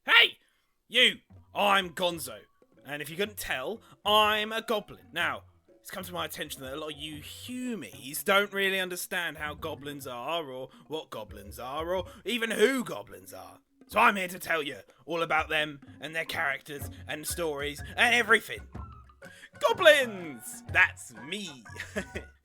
Hey! You! I'm Gonzo. And if you couldn't tell, I'm a goblin. Now, it's come to my attention that a lot of you humies don't really understand how goblins are, or what goblins are, or even who goblins are. So I'm here to tell you all about them, and their characters, and stories, and everything. Goblins! That's me.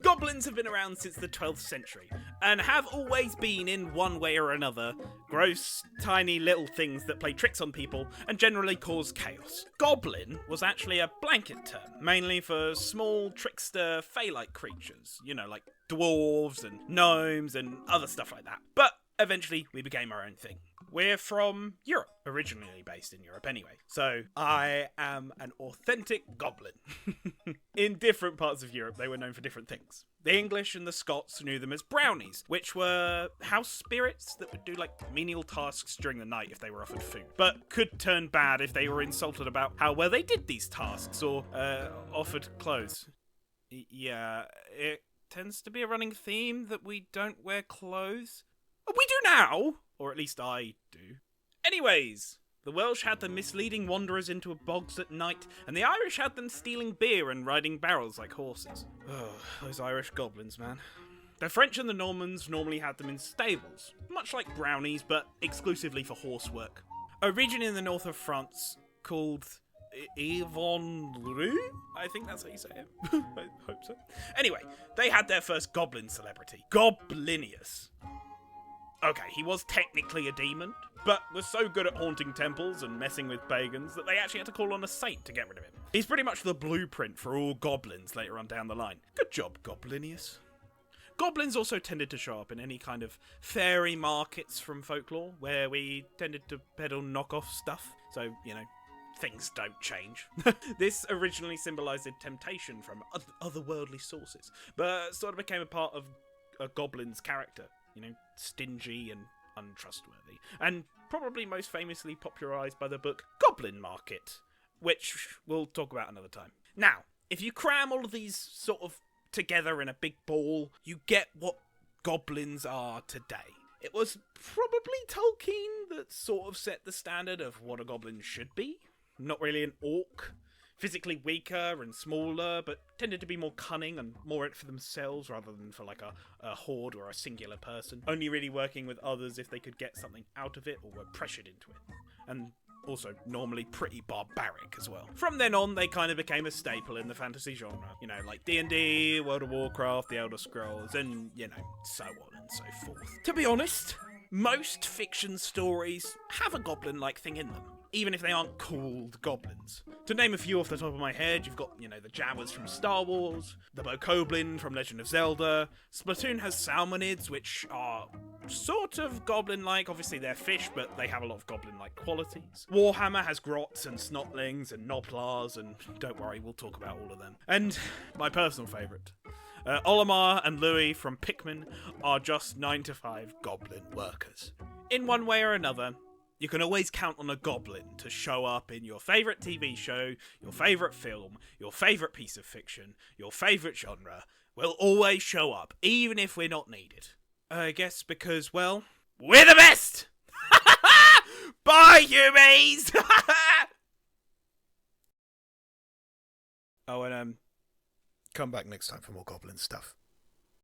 Goblins have been around since the 12th century, and have always been, in one way or another, gross, tiny little things that play tricks on people and generally cause chaos. Goblin was actually a blanket term, mainly for small, trickster, fey-like creatures, like dwarves and gnomes and other stuff like that. But eventually we became our own thing. We're from Europe, originally based in Europe anyway. So I am an authentic goblin. In different parts of Europe, they were known for different things. The English and the Scots knew them as brownies, which were house spirits that would do menial tasks during the night if they were offered food, but could turn bad if they were insulted about how well they did these tasks or offered clothes. Yeah, it tends to be a running theme that we don't wear clothes. We do now! Or at least I do. Anyways, the Welsh had them misleading wanderers into bogs at night, and the Irish had them stealing beer and riding barrels like horses. Oh, those Irish goblins, man. The French and the Normans normally had them in stables, much like brownies, but exclusively for horse work. A region in the north of France called Yvonne-Rue? I think that's how you say it. I hope so. Anyway, they had their first goblin celebrity, Goblinius. Okay, he was technically a demon, but was so good at haunting temples and messing with pagans that they actually had to call on a saint to get rid of him. He's pretty much the blueprint for all goblins later on down the line. Good job, Goblinius. Goblins also tended to show up in any kind of fairy markets from folklore, where we tended to peddle knockoff stuff, so, things don't change. This originally symbolised temptation from otherworldly sources, but sort of became a part of a goblin's character. Stingy and untrustworthy. And probably most famously popularised by the book Goblin Market, which we'll talk about another time. Now, if you cram all of these sort of together in a big ball, you get what goblins are today. It was probably Tolkien that sort of set the standard of what a goblin should be. Not really an orc. Physically weaker and smaller, but tended to be more cunning and more in it for themselves rather than for a horde or a singular person. Only really working with others if they could get something out of it or were pressured into it. And also normally pretty barbaric as well. From then on, they kind of became a staple in the fantasy genre. Like D&D, World of Warcraft, The Elder Scrolls, and, so on and so forth. To be honest, most fiction stories have a goblin-like thing in them, even if they aren't called goblins. To name a few off the top of my head, you've got, the Jawas from Star Wars, the Bokoblin from Legend of Zelda. Splatoon has Salmonids, which are sort of goblin-like. Obviously they're fish, but they have a lot of goblin-like qualities. Warhammer has Grots and Snotlings and Noblars, and don't worry, we'll talk about all of them. And my personal favourite, Olimar and Louis from Pikmin are just 9-to-5 goblin workers. In one way or another, you can always count on a goblin to show up in your favourite TV show, your favourite film, your favourite piece of fiction, your favourite genre. Will always show up, even if we're not needed. I guess because, well, we're the best! Bye, humies! Oh, and come back next time for more goblin stuff.